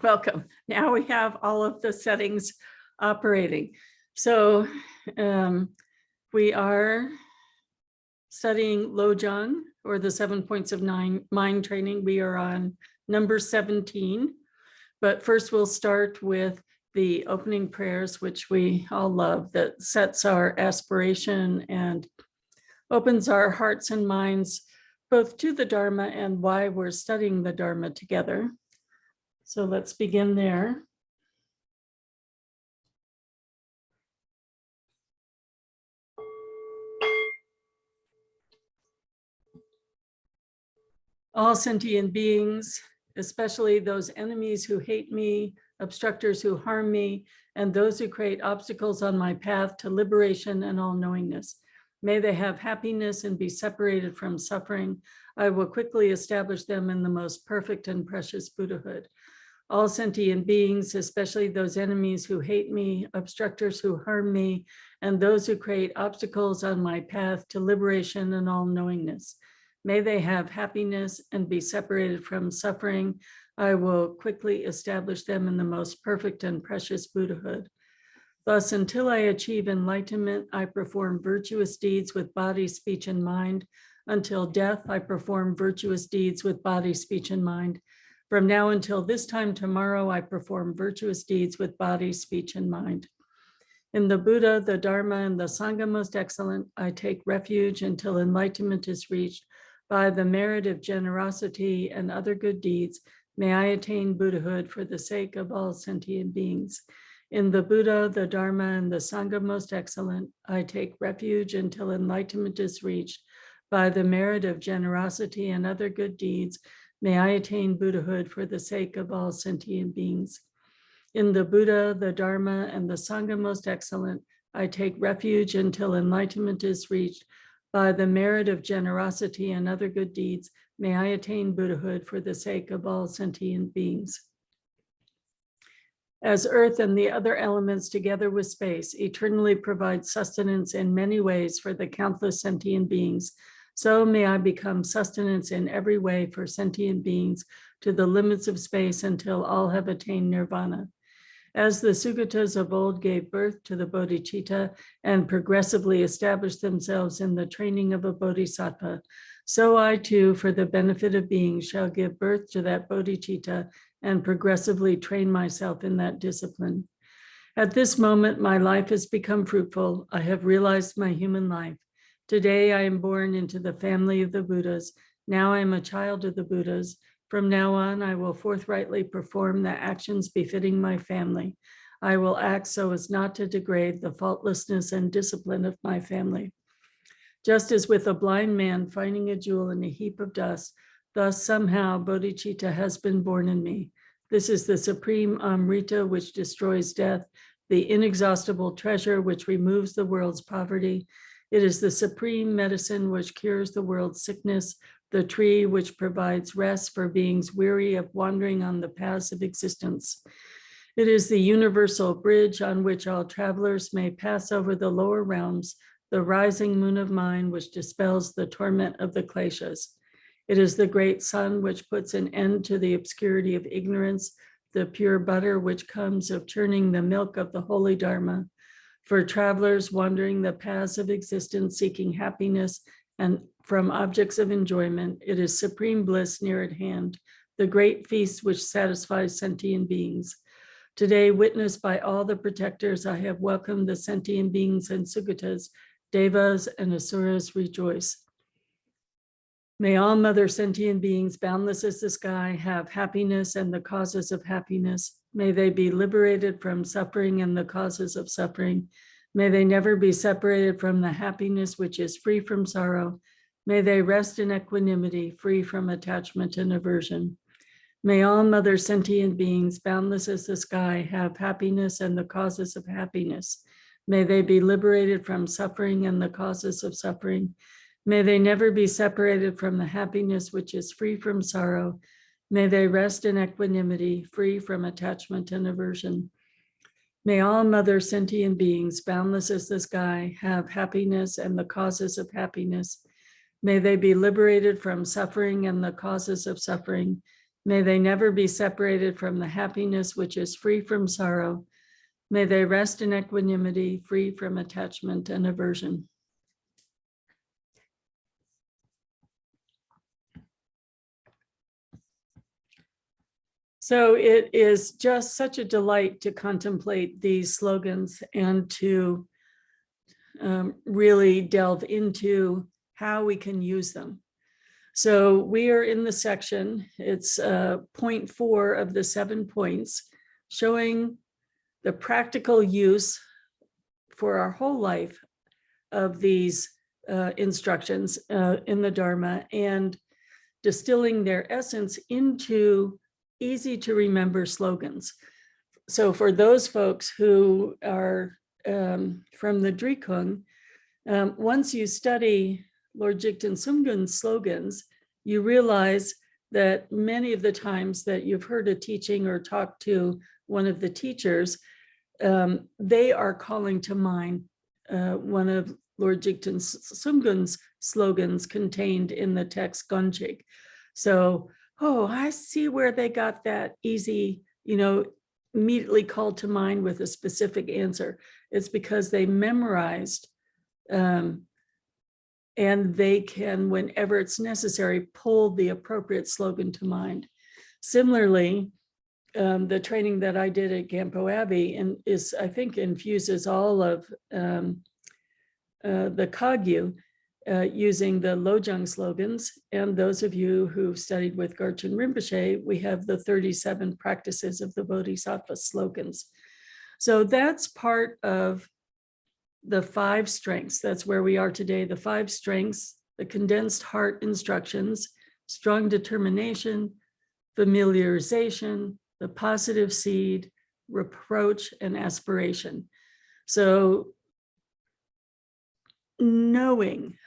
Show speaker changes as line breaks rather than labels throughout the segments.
Welcome. Now we have all of the settings operating. So we are studying Lojong, or the 7 points of mind training. We are on number 17. But first we'll start with the opening prayers, which we all love, that sets our aspiration and opens our hearts and minds both to the Dharma and why we're studying the Dharma together. So let's begin there. All sentient beings, especially those enemies who hate me, obstructors who harm me, and those who create obstacles on my path to liberation and all-knowingness. May they have happiness and be separated from suffering. I will quickly establish them in the most perfect and precious Buddhahood. All sentient beings, especially those enemies who hate me, obstructors who harm me, and those who create obstacles on my path to liberation and all-knowingness. May they have happiness and be separated from suffering. I will quickly establish them in the most perfect and precious Buddhahood. Thus, until I achieve enlightenment, I perform virtuous deeds with body, speech, and mind. Until death, I perform virtuous deeds with body, speech, and mind. From now until this time tomorrow, I perform virtuous deeds with body, speech, and mind. In the Buddha, the Dharma, and the Sangha most excellent, I take refuge until enlightenment is reached. By the merit of generosity and other good deeds, may I attain Buddhahood for the sake of all sentient beings. In the Buddha, the Dharma, and the Sangha most excellent, I take refuge until enlightenment is reached. By the merit of generosity and other good deeds, may I attain Buddhahood for the sake of all sentient beings. In the Buddha, the Dharma, and the Sangha most excellent, I take refuge until enlightenment is reached. By the merit of generosity and other good deeds, may I attain Buddhahood for the sake of all sentient beings. As earth and the other elements together with space eternally provide sustenance in many ways for the countless sentient beings, so may I become sustenance in every way for sentient beings to the limits of space until all have attained nirvana. As the Sugatas of old gave birth to the bodhicitta and progressively established themselves in the training of a bodhisattva, so I too, for the benefit of beings, shall give birth to that bodhicitta and progressively train myself in that discipline. At this moment, my life has become fruitful. I have realized my human life. Today, I am born into the family of the Buddhas. Now I am a child of the Buddhas. From now on, I will forthrightly perform the actions befitting my family. I will act so as not to degrade the faultlessness and discipline of my family. Just as with a blind man finding a jewel in a heap of dust, thus somehow bodhicitta has been born in me. This is the supreme Amrita which destroys death, the inexhaustible treasure which removes the world's poverty. It is the supreme medicine which cures the world's sickness, the tree which provides rest for beings weary of wandering on the paths of existence. It is the universal bridge on which all travelers may pass over the lower realms, the rising moon of mind which dispels the torment of the kleshas. It is the great sun which puts an end to the obscurity of ignorance, the pure butter which comes of churning the milk of the holy Dharma. For travelers wandering the paths of existence, seeking happiness and from objects of enjoyment, it is supreme bliss near at hand, the great feast which satisfies sentient beings. Today, witnessed by all the protectors, I have welcomed the sentient beings and Sugatas, Devas, and Asuras rejoice. May all mother sentient beings, boundless as the sky, have happiness and the causes of happiness. May they be liberated from suffering and the causes of suffering. May they never be separated from the happiness which is free from sorrow. May they rest in equanimity, free from attachment and aversion. May all mother sentient beings, boundless as the sky, have happiness and the causes of happiness. May they be liberated from suffering and the causes of suffering. May they never be separated from the happiness which is free from sorrow. May they rest in equanimity, free from attachment and aversion. May all mother sentient beings, boundless as the sky, have happiness and the causes of happiness. May they be liberated from suffering and the causes of suffering. May they never be separated from the happiness which is free from sorrow. May they rest in equanimity, free from attachment and aversion. So it is just such a delight to contemplate these slogans and to really delve into how we can use them. So we are in the section, it's point 4 of the 7 points, showing the practical use for our whole life of these instructions in the Dharma and distilling their essence into easy to remember slogans. So for those folks who are from the Drikung, once you study Lord Jigten Sumgön's slogans, you realize that many of the times that you've heard a teaching or talked to one of the teachers, they are calling to mind one of Lord Jigten Sumgön's slogans contained in the text Gonjig. So, oh, I see where they got that easy, immediately called to mind with a specific answer. It's because they memorized and they can, whenever it's necessary, pull the appropriate slogan to mind. Similarly, the training that I did at Gampo Abbey I think, infuses all of the Kagyu using the Lojong slogans. And those of you who studied with Garchen Rinpoche, we have the 37 practices of the Bodhisattva slogans. So that's part of the 5 strengths. That's where we are today. The 5 strengths, the condensed heart instructions, strong determination, familiarization, the positive seed, reproach, and aspiration. So knowing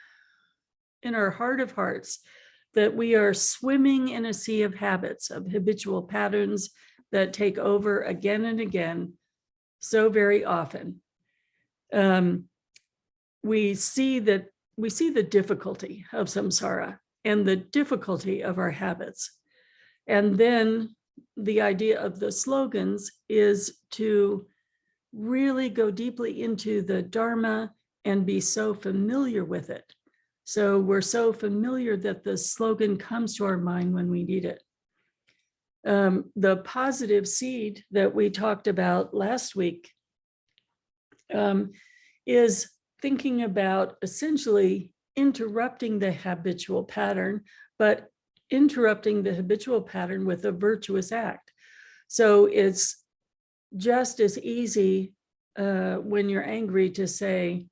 in our heart of hearts that we are swimming in a sea of habits, of habitual patterns that take over again and again so very often. We see the difficulty of samsara and the difficulty of our habits. And then the idea of the slogans is to really go deeply into the Dharma and be so familiar with it. So we're so familiar that the slogan comes to our mind when we need it. The positive seed that we talked about last week is thinking about essentially interrupting the habitual pattern, but interrupting the habitual pattern with a virtuous act. So it's just as easy when you're angry to say,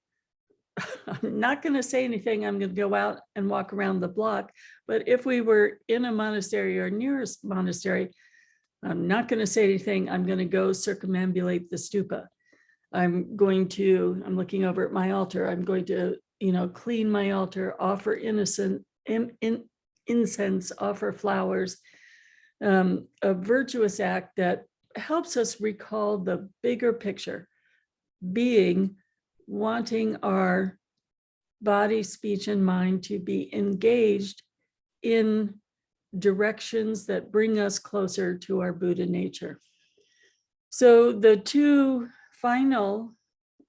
I'm not going to say anything, I'm going to go out and walk around the block. But if we were in a monastery or nearest monastery, I'm not going to say anything, I'm going to go circumambulate the stupa. I'm looking over at my altar, I'm going to, clean my altar, offer incense, offer flowers, a virtuous act that helps us recall the bigger picture, being wanting our body, speech, and mind to be engaged in directions that bring us closer to our Buddha nature. So the 2 final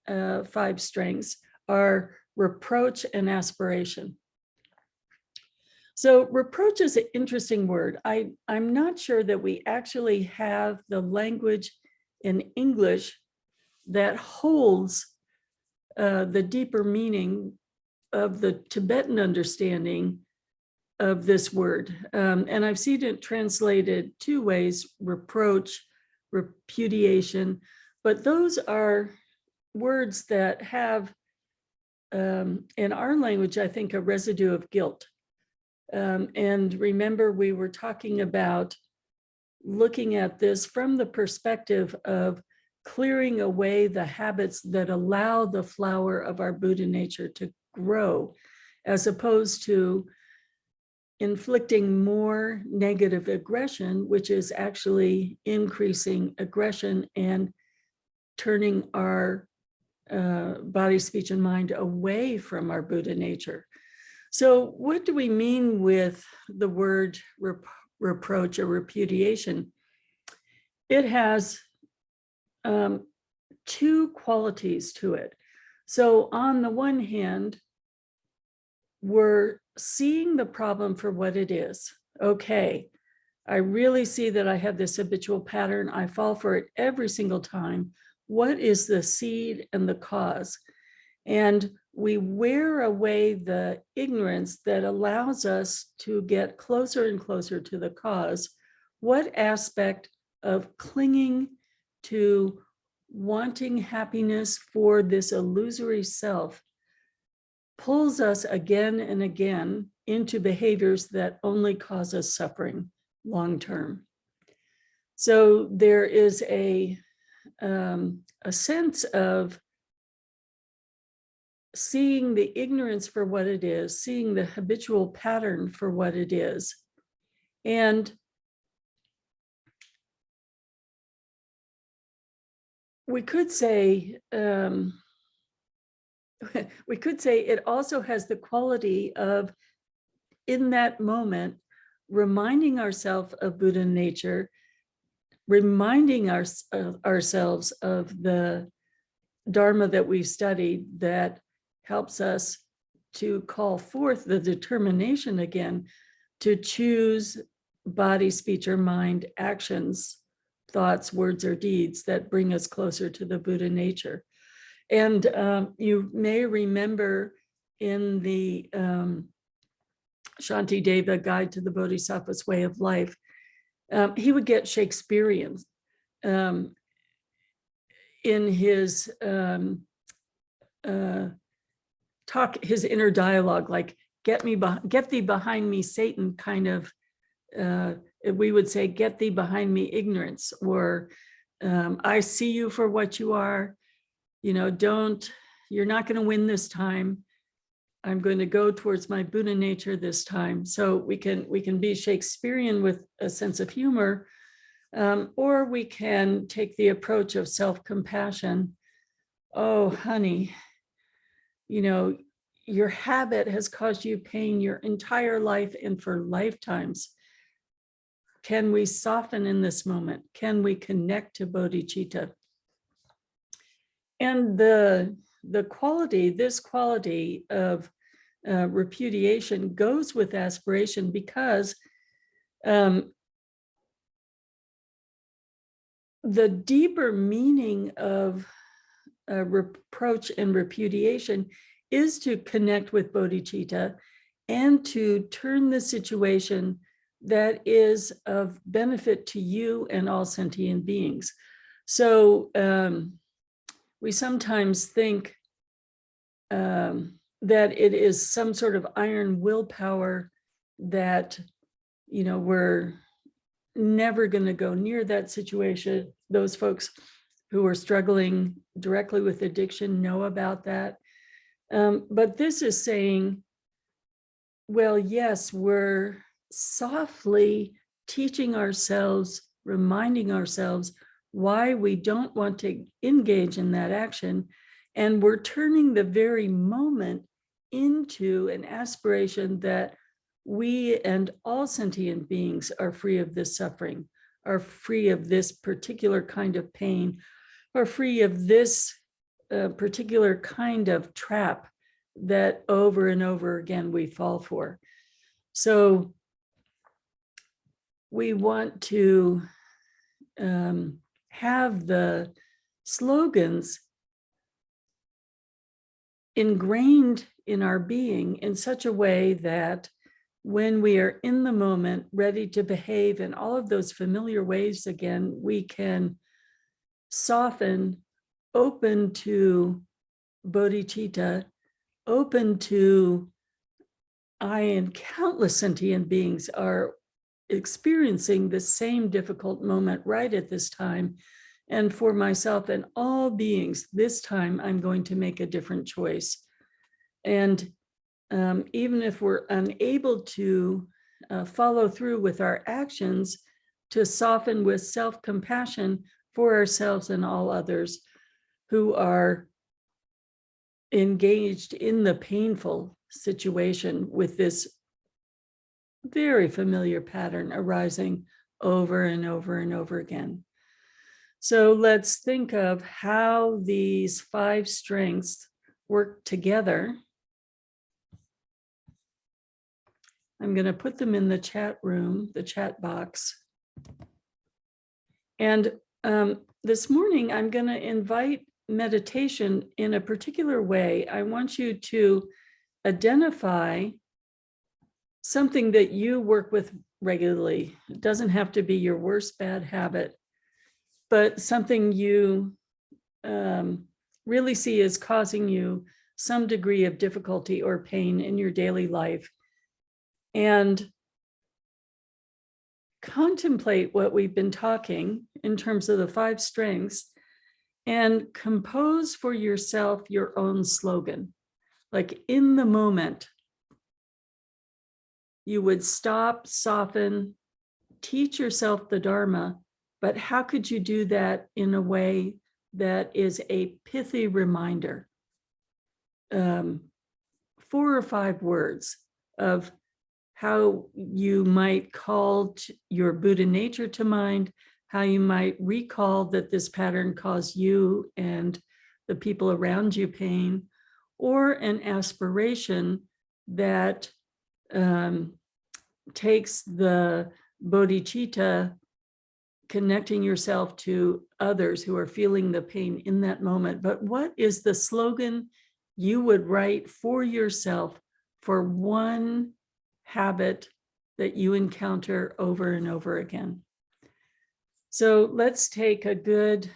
5 strengths are reproach and aspiration. So reproach is an interesting word. I'm not sure that we actually have the language in English that holds the deeper meaning of the Tibetan understanding of this word. And I've seen it translated 2 ways: reproach, repudiation, but those are words that have, in our language, I think, a residue of guilt. And remember, we were talking about looking at this from the perspective of clearing away the habits that allow the flower of our Buddha nature to grow, as opposed to inflicting more negative aggression, which is actually increasing aggression and turning our body, speech, and mind away from our Buddha nature. So what do we mean with the word reproach or repudiation, it has two qualities to it. So on the one hand, we're seeing the problem for what it is. Okay, I really see that I have this habitual pattern. I fall for it every single time. What is the seed and the cause? And we wear away the ignorance that allows us to get closer and closer to the cause. What aspect of clinging to wanting happiness for this illusory self pulls us again and again into behaviors that only cause us suffering long term? So there is a sense of seeing the ignorance for what it is, seeing the habitual pattern for what it is. And we could say, it also has the quality of, in that moment, reminding ourselves of Buddha nature, reminding ourselves of the Dharma that we've studied that helps us to call forth the determination again to choose body, speech, or mind actions, thoughts, words, or deeds that bring us closer to the Buddha nature. And you may remember in the Shantideva Guide to the Bodhisattva's Way of Life, he would get Shakespearean in his talk, his inner dialogue, like get thee behind me, Satan, kind of. We would say, get thee behind me, ignorance, or I see you for what you are. You know, you're not going to win this time. I'm going to go towards my Buddha nature this time. So we can be Shakespearean with a sense of humor, or we can take the approach of self-compassion. Oh, honey, you know, your habit has caused you pain your entire life and for lifetimes. Can we soften in this moment? Can we connect to bodhicitta? And this quality of repudiation goes with aspiration, because the deeper meaning of reproach and repudiation is to connect with bodhicitta and to turn the situation that is of benefit to you and all sentient beings. So we sometimes think that it is some sort of iron willpower that, you know, we're never going to go near that situation. Those folks who are struggling directly with addiction know about that. But this is saying, well, yes, we're softly teaching ourselves, reminding ourselves why we don't want to engage in that action. And we're turning the very moment into an aspiration that we and all sentient beings are free of this suffering, are free of this particular kind of pain, are free of this particular kind of trap that over and over again we fall for. So we want to have the slogans ingrained in our being in such a way that when we are in the moment, ready to behave in all of those familiar ways again, we can soften, open to bodhicitta, open to I and countless sentient beings are experiencing the same difficult moment right at this time. And for myself and all beings, this time I'm going to make a different choice. And even if we're unable to follow through with our actions, to soften with self-compassion for ourselves and all others who are engaged in the painful situation with this very familiar pattern arising over and over and over again. So let's think of how these 5 strengths work together. I'm going to put them in the chat room, the chat box. And this morning, I'm going to invite meditation in a particular way. I want you to identify something that you work with regularly. It doesn't have to be your worst bad habit, but something you really see as causing you some degree of difficulty or pain in your daily life. And contemplate what we've been talking in terms of the 5 strengths and compose for yourself your own slogan. Like in the moment, you would stop, soften, teach yourself the Dharma, but how could you do that in a way that is a pithy reminder? 4 or 5 words of how you might call your Buddha nature to mind, how you might recall that this pattern caused you and the people around you pain, or an aspiration that takes the bodhicitta, connecting yourself to others who are feeling the pain in that moment. But what is the slogan you would write for yourself for one habit that you encounter over and over again? So let's take a good,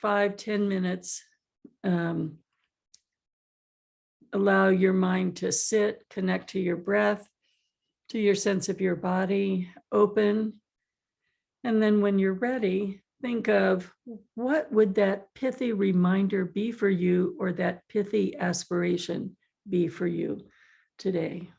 5-10 minutes. Allow your mind to sit, connect to your breath, to your sense of your body, open. And then when you're ready, think of what would that pithy reminder be for you, or that pithy aspiration be for you today.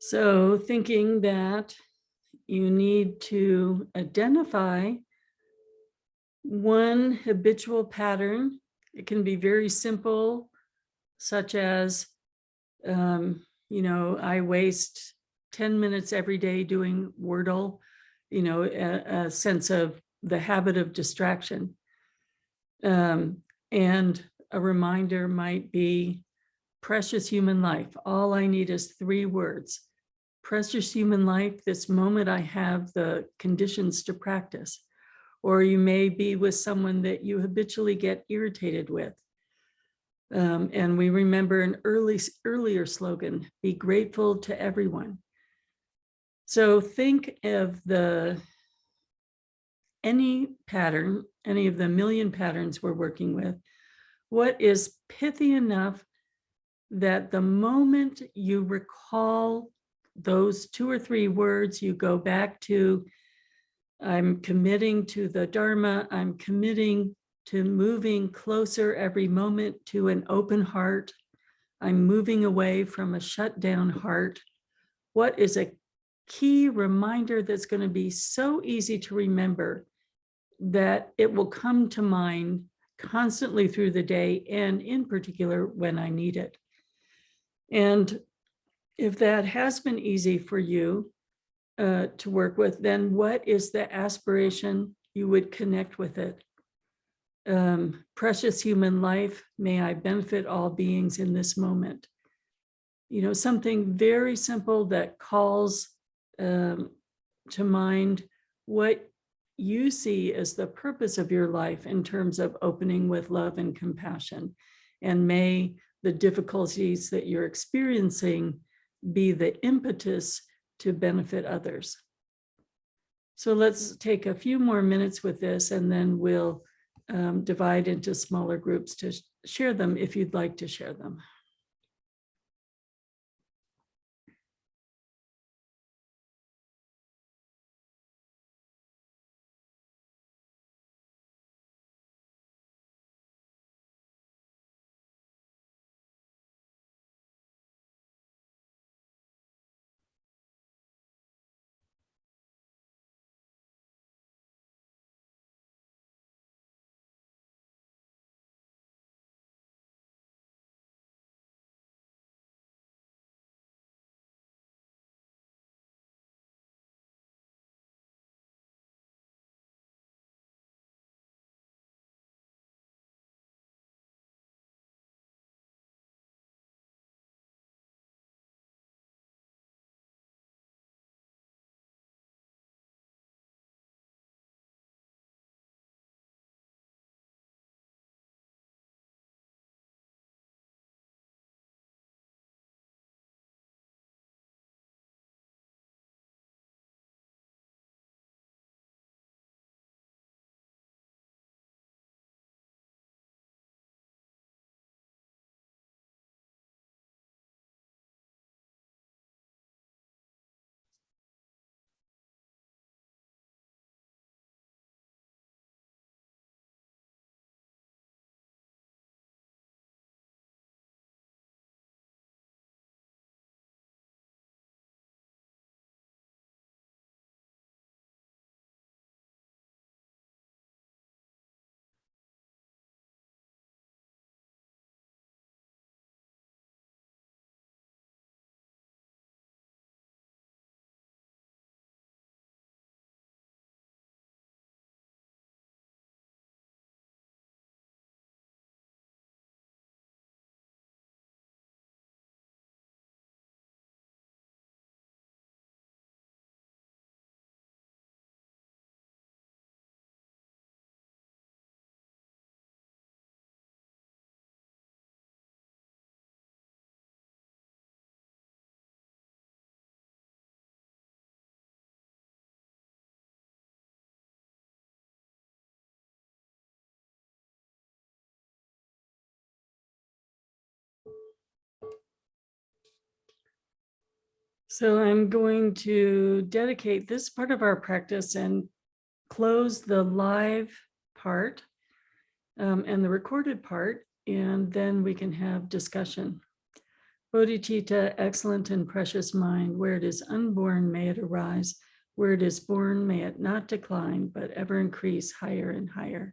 So thinking that you need to identify one habitual pattern. It can be very simple, such as, I waste 10 minutes every day doing Wordle, a sense of the habit of distraction. And a reminder might be precious human life. All I need is 3 words. Precious human life, this moment I have the conditions to practice. Or you may be with someone that you habitually get irritated with. And we remember an earlier slogan, be grateful to everyone. So think of any pattern, any of the million patterns we're working with. What is pithy enough that the moment you recall those 2 or 3 words, you go back to, I'm committing to the Dharma, I'm committing to moving closer every moment to an open heart, I'm moving away from a shut down heart. What is a key reminder that's going to be so easy to remember that it will come to mind constantly through the day, and in particular when I need it? And if that has been easy for you to work with, then what is the aspiration you would connect with it? Precious human life, may I benefit all beings in this moment. Something very simple that calls to mind what you see as the purpose of your life in terms of opening with love and compassion. And may the difficulties that you're experiencing be the impetus to benefit others. So let's take a few more minutes with this, and then we'll divide into smaller groups to share them if you'd like to share them. So I'm going to dedicate this part of our practice and close the live part and the recorded part, and then we can have discussion. Bodhicitta, excellent and precious mind, where it is unborn, may it arise. Where it is born, may it not decline, but ever increase higher and higher.